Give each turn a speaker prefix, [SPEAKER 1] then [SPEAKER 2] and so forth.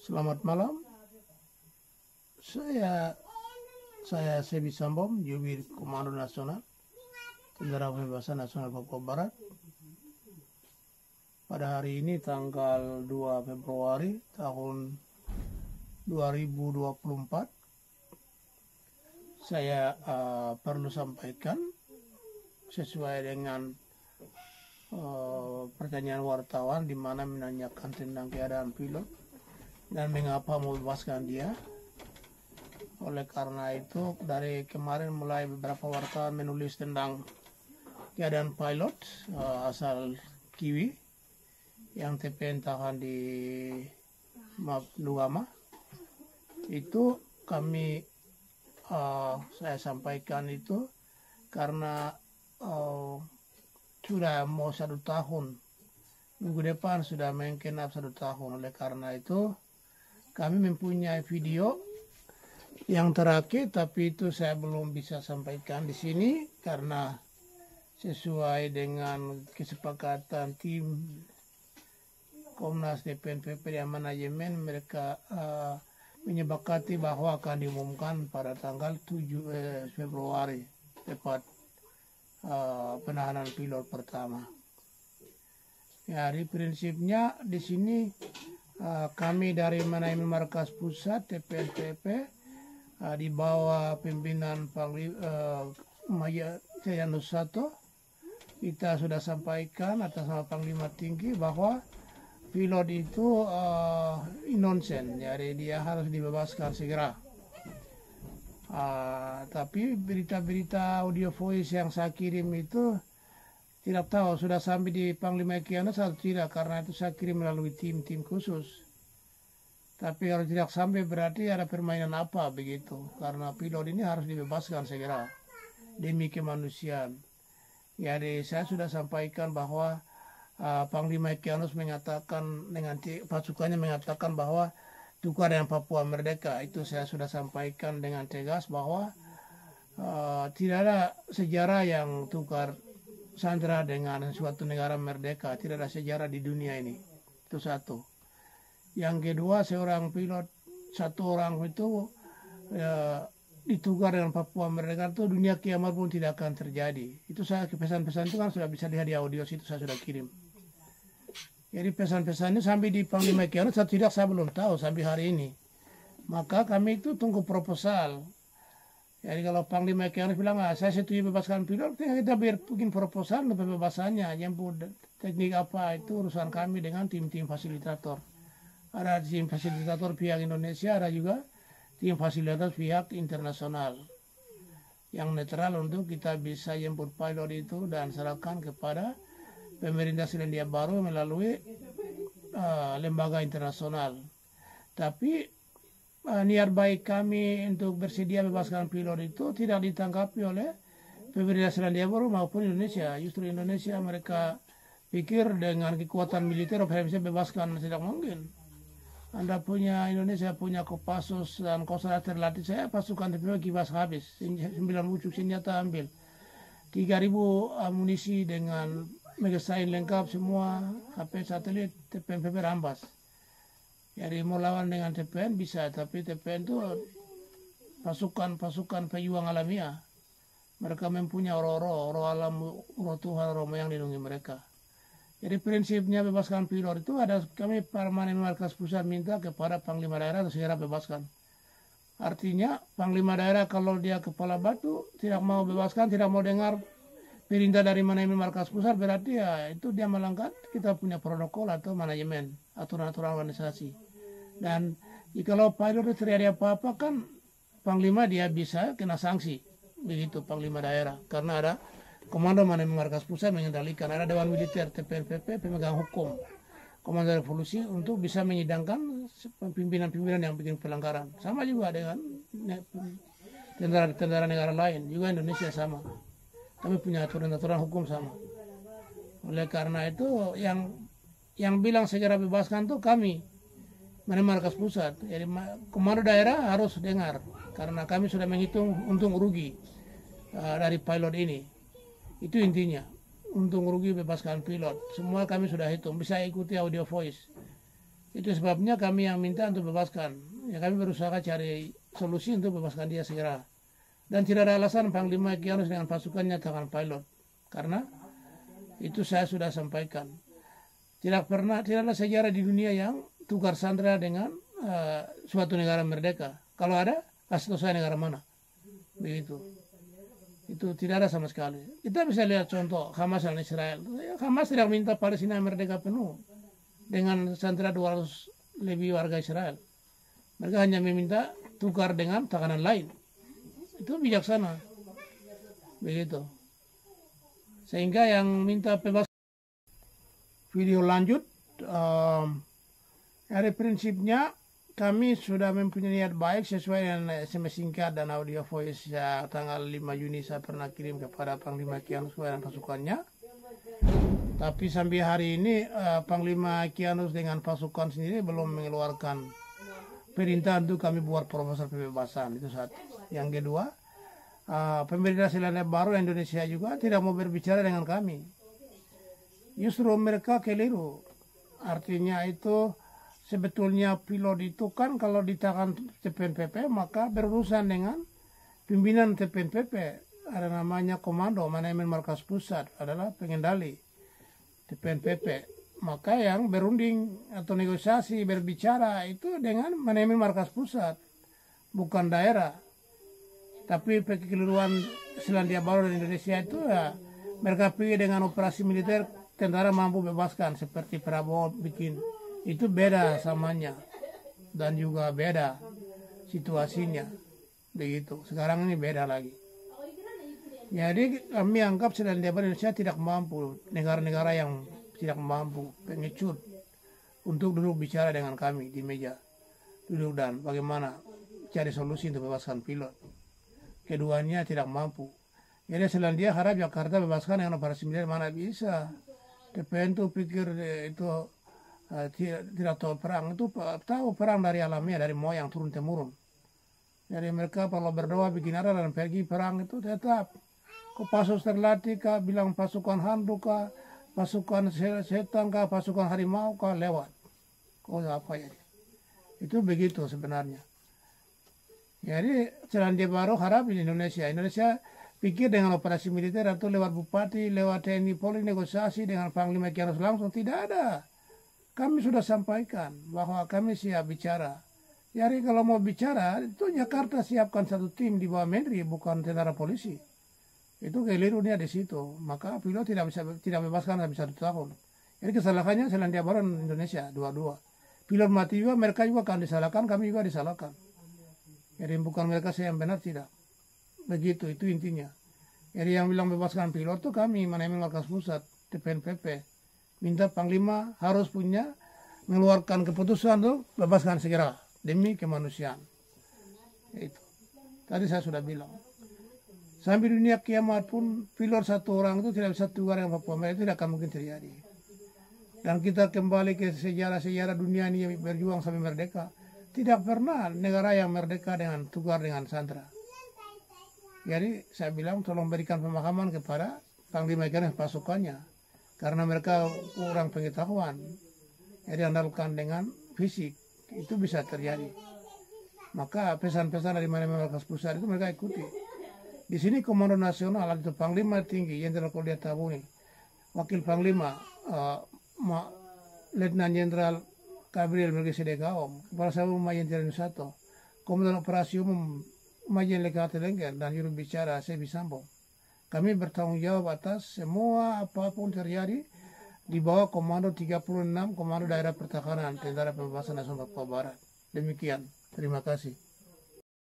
[SPEAKER 1] Selamat malam, saya Sebi Sambom, Jubir Komando Nasional Tentara Pembebasan Nasional Papua Barat. Pada hari ini tanggal 2 Februari tahun 2024, saya perlu sampaikan sesuai dengan pertanyaan wartawan di mana menanyakan tentang keadaan pilot dan mengapa membebaskan dia. Oleh karena itu, dari kemarin mulai beberapa wartawan menulis tentang keadaan pilot asal Kiwi yang TPN tahan di Lugama. Itu kami saya sampaikan itu karena sudah mau 1 tahun, minggu depan sudah menggenap 1 tahun. Oleh karena itu kami mempunyai video yang terakhir, tapi itu saya belum bisa sampaikan di sini karena sesuai dengan kesepakatan tim Komnas DPNPP dan manajemen, mereka menyepakati bahwa akan diumumkan pada tanggal 7 Februari tepat penahanan pilot pertama. Ya, di prinsipnya di sini kami dari manajemen markas pusat TPNPP di bawah pimpinan Maya Jayanusato, kita sudah sampaikan atas nama Panglima Tinggi bahwa pilot itu innocent, jadi dia harus dibebaskan segera. Tapi berita-berita audio voice yang saya kirim itu tidak tahu sudah sampai di Panglima Kianas atau tidak, karena itu saya kirim melalui tim-tim khusus. Tapi kalau tidak sampai berarti ada permainan apa begitu, karena pilot ini harus dibebaskan segera demi kemanusiaan. Jadi saya sudah sampaikan bahwa Panglima Kianas mengatakan dengan pasukannya mengatakan bahwa tukar dengan Papua Merdeka. Itu saya sudah sampaikan dengan tegas bahwa tidak ada sejarah yang tukar Sandra dengan suatu negara merdeka, tidak ada sejarah di dunia ini. Itu satu. Yang kedua, seorang pilot, 1 orang itu ditukar dengan Papua Merdeka, itu dunia kiamat pun tidak akan terjadi. Itu saya pesan-pesan itu kan sudah bisa lihat di audio situ, saya sudah kirim. Jadi pesan-pesannya sampai di Panglima Kianas tidak, saya belum tahu sampai hari ini. Maka kami itu tunggu proposal. Jadi kalau Panglima Kianas bilang, saya setuju bebaskan pilot, kita bikin proposal untuk pembebasannya. Yang teknik apa itu urusan kami dengan tim-tim fasilitator. Ada tim fasilitator pihak Indonesia, ada juga tim fasilitator pihak internasional yang netral untuk kita bisa jemput pilot itu dan serahkan kepada pemerintah Selandia Baru melalui lembaga internasional. Tapi niat baik kami untuk bersedia bebaskan pilot itu tidak ditanggapi oleh pemerintah Selandia Baru maupun Indonesia. Justru Indonesia mereka pikir dengan kekuatan militer apa bisa bebaskan, tidak mungkin. Indonesia punya Kopassus dan Kostrad terlatih, saya pasukan TPP kibas habis, 9 pucuk senjata ambil, 3.000 amunisi dengan magazine lengkap semua, HP satelit TPNPP rampas. Jadi mau lawan dengan TPN bisa, tapi TPN itu pasukan pejuang alamiah. Mereka mempunyai roh alam, roh Tuhan, roh yang lindungi mereka. Jadi prinsipnya bebaskan pilot itu ada, kami permanen markas pusat minta kepada Panglima Daerah untuk segera bebaskan. Artinya Panglima Daerah kalau dia kepala batu tidak mau bebaskan, tidak mau dengar perintah dari manajemen markas pusat, berarti ya itu dia melanggar kita punya protokol atau manajemen, aturan-aturan organisasi. Dan jikalau pilot itu terjadi apa-apa kan Panglima dia bisa kena sanksi, begitu Panglima Daerah, karena ada Komando Manajemen Markas Pusat mengendalikan, ada Dewan Militer TPNPP pemegang hukum, Komando Revolusi untuk bisa menyidangkan pimpinan-pimpinan yang bikin pelanggaran. Sama juga dengan tentara negara lain, juga Indonesia sama. Kami punya aturan-aturan hukum sama. Oleh karena itu yang bilang segera bebaskan itu kami, Manajemen Markas Pusat. Jadi Komando Daerah harus dengar, karena kami sudah menghitung untung rugi dari pilot ini. Itu intinya, untung rugi bebaskan pilot. Semua kami sudah hitung, bisa ikuti audio voice. Itu sebabnya kami yang minta untuk bebaskan. Ya kami berusaha cari solusi untuk bebaskan dia segera. Dan tidak ada alasan Panglima Kianus dengan pasukannya tangan pilot. Karena itu saya sudah sampaikan. Tidak ada sejarah di dunia yang tukar sandera dengan suatu negara merdeka. Kalau ada, kasih tahu saya negara mana. Begitu. Itu tidak ada sama sekali. Kita bisa lihat contoh Hamas dan Israel. Hamas tidak minta Palestina merdeka penuh dengan sandera 200 lebih warga Israel. Mereka hanya meminta tukar dengan tekanan lain. Itu bijaksana. Begitu. Sehingga yang minta bebas video lanjut, dari prinsipnya kami sudah mempunyai niat baik sesuai dengan SMS singkat dan audio voice tanggal 5 Juni saya pernah kirim kepada Panglima Kianus dan pasukannya. Tapi sampai hari ini Panglima Kianus dengan pasukan sendiri belum mengeluarkan perintah untuk kami buat proposal pembebasan. Itu satu. Yang kedua, pemerintah Selandia Baru Indonesia juga tidak mau berbicara dengan kami. Justru mereka keliru. Artinya itu sebetulnya pilot itu kan kalau di tangan TPNPP maka berurusan dengan pimpinan TPNPP. Ada namanya komando, manajemen markas pusat adalah pengendali TPNPP. Maka yang berunding atau negosiasi berbicara itu dengan manajemen markas pusat, bukan daerah. Tapi kekeliruan Selandia Baru dan Indonesia itu ya mereka pilih dengan operasi militer tentara mampu bebaskan seperti Prabowo bikin. Itu beda samanya dan juga beda situasinya. Begitu. Sekarang ini beda lagi. Jadi kami anggap Selandia Baru Indonesia tidak mampu, negara-negara yang tidak mampu, pengecut untuk duduk bicara dengan kami di meja duduk dan bagaimana cari solusi untuk bebaskan pilot. Keduanya tidak mampu. Jadi Selandia harap Jakarta bebaskan dengan operasi militer, mana bisa. TPN itu pikir itu tidak tahu perang, itu tahu perang dari alamiah, dari moyang turun temurun. Jadi mereka kalau berdoa bikin arah dan pergi perang itu tetap. Kok pasus terlatih kah, bilang pasukan handuk kah, pasukan setan kah, pasukan harimau kah, lewat. Kok apa ya? Itu begitu sebenarnya. Jadi Selandia Baru harap di Indonesia pikir dengan operasi militer atau lewat bupati, lewat TNI Polri negosiasi dengan Panglima Kianus langsung, tidak ada. Kami sudah sampaikan bahwa kami siap bicara. Jadi kalau mau bicara itu Jakarta siapkan satu tim di bawah Menteri, bukan tentara polisi. Itu kelirunya di situ. Maka pilot tidak bebaskan sampai 1 tahun. Jadi kesalahannya Selandia Baru dan Indonesia dua-dua. Pilot mati juga, mereka juga akan disalahkan, kami juga disalahkan. Jadi bukan mereka yang benar, tidak. Begitu, itu intinya. Jadi yang bilang bebaskan pilot itu kami, manajemen markas pusat, TPNPP. Minta Panglima harus mengeluarkan keputusan untuk bebaskan segera demi kemanusiaan. Itu. Tadi saya sudah bilang. Sampai dunia kiamat pun pilot satu orang itu tidak bisa tukar dengan Papua Merah, itu tidak akan mungkin terjadi. Dan kita kembali ke sejarah dunia ini berjuang sampai merdeka. Tidak pernah negara yang merdeka dengan tukar dengan sandera. Jadi saya bilang tolong berikan pemahaman kepada Panglima Kianus pasukannya. Karena mereka kurang pengetahuan. Jadi andalkan dengan fisik. Itu bisa terjadi. Maka pesan-pesan dari mana-mana markas pusat itu mereka ikuti. Di sini Komando Nasional itu Panglima Tinggi Jenderal Koldia Tabuni. Wakil Panglima Letnan Jenderal Gabriel Melkisedek Gaom. Kepala Staf Majen Tni Satu. Komandan Operasi Umum Majen Lekate Lengger dan juru bicara Sebi Sambo. Kami bertanggung jawab atas semua apapun terjadi di bawah Komando 36 Komando Daerah Pertahanan Tentara Pembebasan Nasional Papua Barat. Demikian. Terima kasih.